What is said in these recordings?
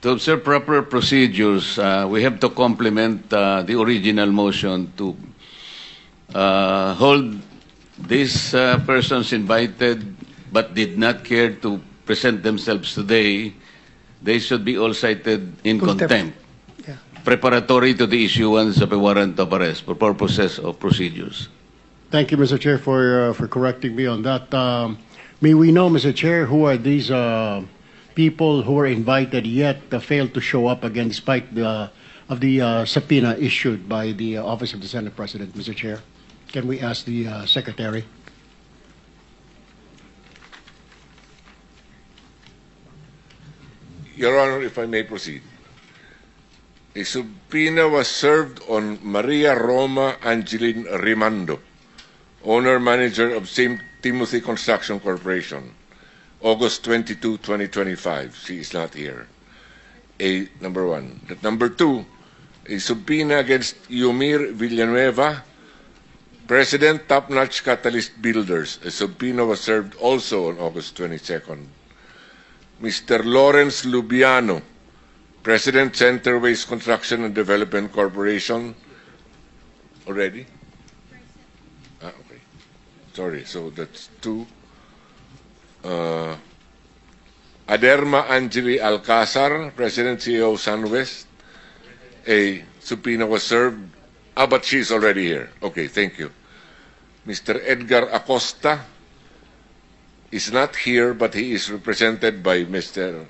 To observe proper procedures, we have to complement the original motion to hold these persons invited but did not care to present themselves today. They should be all cited in contempt. Yeah. Preparatory to the issuance of a warrant of arrest for purposes of procedures. Thank you, Mr. Chair, for correcting me on that. May we know, Mr. Chair, who are these people who were invited yet failed to show up again despite the subpoena issued by the Office of the Senate President, Mr. Chair? Can we ask the Secretary? Your Honor, if I may proceed. A subpoena was served on Maria Roma Angeline Rimando, owner-manager of St. Timothy Construction Corporation, August 22, 2025. She is not here. Number one. Number two, a subpoena against Yumir Villanueva, President, Top Notch Catalyst Builders. A subpoena was served also on August 22nd. Mr. Lawrence Lubiano, President, Centerways Construction and Development Corporation. Already? Okay. Sorry, so that's two. Aderma Angeli Alcazar, President, CEO, SunWest. A subpoena was served. But she's already here. Okay, thank you. Mr. Edgar Acosta is not here, but he is represented by Mr.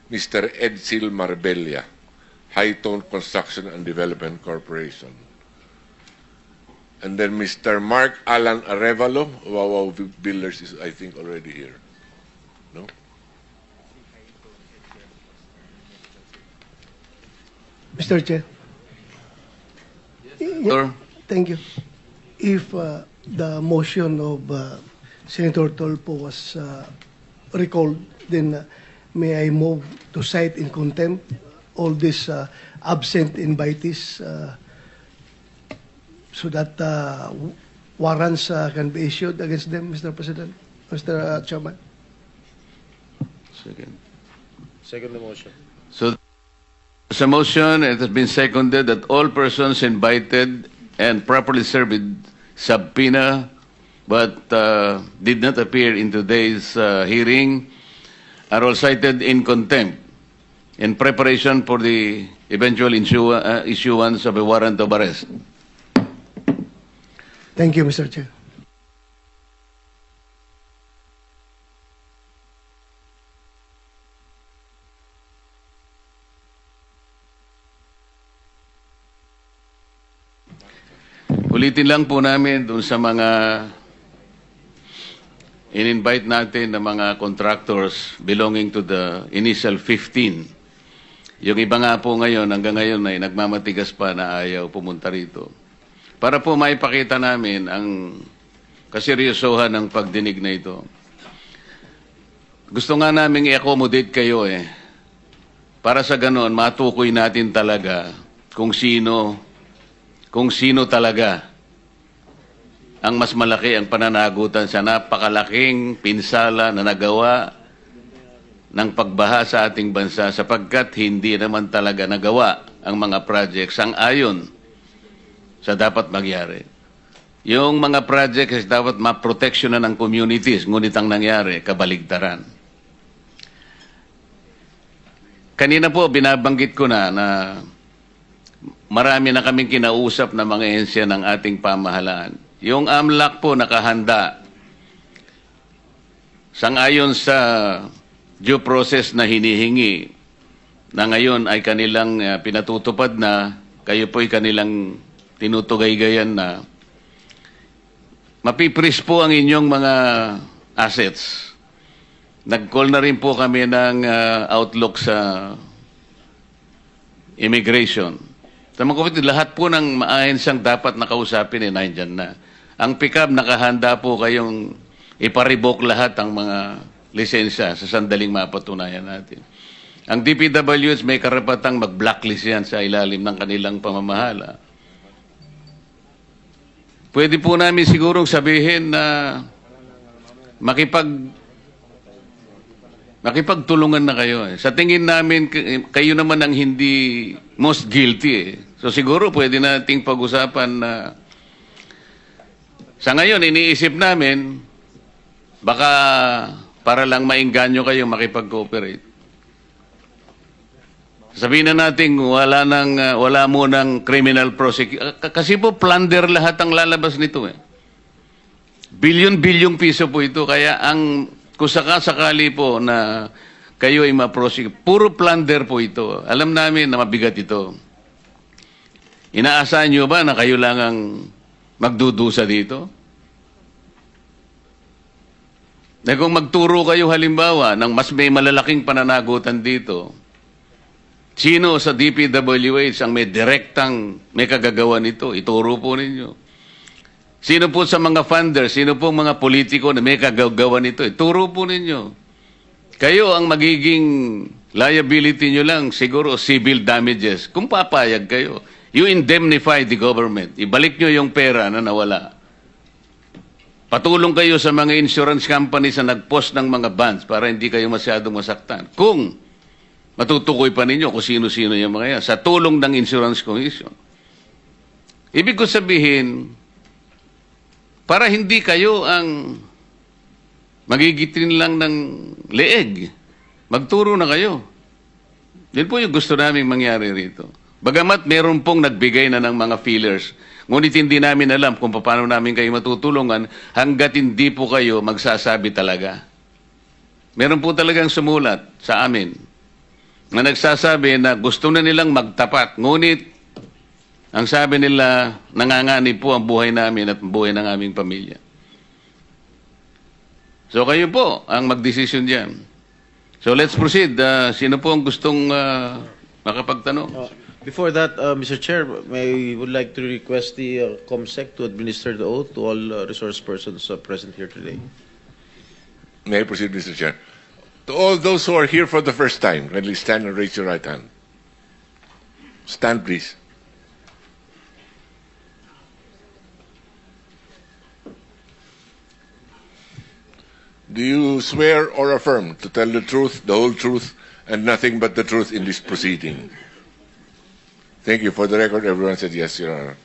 Edsel Marbella, High-Tone Construction and Development Corporation. And then Mr. Mark Alan Arevalo, Wawaw Builders, is, I think, already here. No? Mr. Chair. Sir? Thank you. If the motion of Senator Tolpo was recalled, then may I move to cite in contempt all these absent invitees so that warrants can be issued against them, Mr. President, Mr. Chairman. Second. Second the motion. So, there's a motion, it has been seconded that all persons invited and properly served subpoena but did not appear in today's hearing are all cited in contempt in preparation for the eventual issuance of a warrant of arrest. Thank you, Mr. Chair. Ulitin lang po namin dun sa mga in-invite natin na mga contractors belonging to the initial 15. Yung iba nga po ngayon, hanggang ngayon ay nagmamatigas pa na ayaw pumunta rito. Para po maipakita namin ang kaseryosohan ng pagdinig na ito. Gusto nga namin i-accommodate kayo para sa ganon, matukoy natin talaga kung sino talaga ang mas malaki ang pananagutan sa napakalaking pinsala na nagawa ng pagbaha sa ating bansa sapagkat hindi naman talaga nagawa ang mga projects ang ayon sa dapat magyari. Yung mga projects dapat ma-protectionan ng communities, ngunit ang nangyari, kabaligtaran. Kanina po, binabanggit ko na marami na kaming kinausap na mga ehensya ng ating pamahalaan. Yung AMLAC po nakahanda sang-ayon sa due process na hinihingi na ngayon ay kanilang pinatutupad na, kayo po'y kanilang tinutugay-gayan na mapipris po ang inyong mga assets. Nag-call na rin po kami ng outlook sa immigration. Sa mga kapatid, lahat po ng maahensang dapat nakausapin nandyan na. Ang pick-up, nakahanda po kayong iparevoke lahat ang mga lisensya sa sandaling mapatunayan natin. Ang DPWH may karapatang mag-blacklist yan sa ilalim ng kanilang pamamahala. Pwede po namin sigurong sabihin na Makipagtulungan na kayo. Sa tingin namin, kayo naman ang hindi most guilty. So siguro pwede nating pag-usapan na sa ngayon, iniisip namin, baka para lang maingganyo kayo makipag-cooperate. Sabihin na natin, wala mo ng criminal prosecution. Kasi po, plunder lahat ang lalabas nito. Bilyon-bilyong piso po ito. Kaya kung sakali po na kayo ay ma-prosecute, puro plunder po ito. Alam namin na mabigat ito. Inaasahan nyo ba na kayo lang ang magdudusa dito? Na kung magturo kayo halimbawa ng mas may malalaking pananagutan dito, sino sa DPWH ang may kagagawa nito? Ituro po ninyo. Sino po sa mga funders, sino po mga politiko na may kagagawa nito? Ituro po ninyo. Kayo ang magiging liability nyo lang, siguro civil damages. Kung papayag kayo, you indemnify the government. Ibalik nyo yung pera na nawala. Patulong kayo sa mga insurance companies na nag-post ng mga bonds para hindi kayo masyadong masaktan. Kung matutukoy pa ninyo kung sino-sino yung mga yan, sa tulong ng Insurance Commission. Ibig ko sabihin, para hindi kayo ang magigitin lang ng leeg, magturo na kayo. Yan po yung gusto namin mangyari rito. Bagamat meron pong nagbigay na ng mga feelers, ngunit hindi namin alam kung paano namin kayo matutulungan hanggat hindi po kayo magsasabi talaga. Meron po talagang sumulat sa amin na nagsasabi na gusto na nilang magtapat, ngunit ang sabi nila, nanganganib po ang buhay namin at buhay ng aming pamilya. So kayo po ang magdesisyon dyan. So let's proceed. Sino po ang gustong makapagtanong? Before that, Mr. Chair, would like to request the COMSEC to administer the oath to all resource persons present here today. May I proceed, Mr. Chair? To all those who are here for the first time, kindly stand and raise your right hand. Stand, please. Do you swear or affirm to tell the truth, the whole truth, and nothing but the truth in this proceeding? Thank you. For the record, everyone said yes, Your Honor.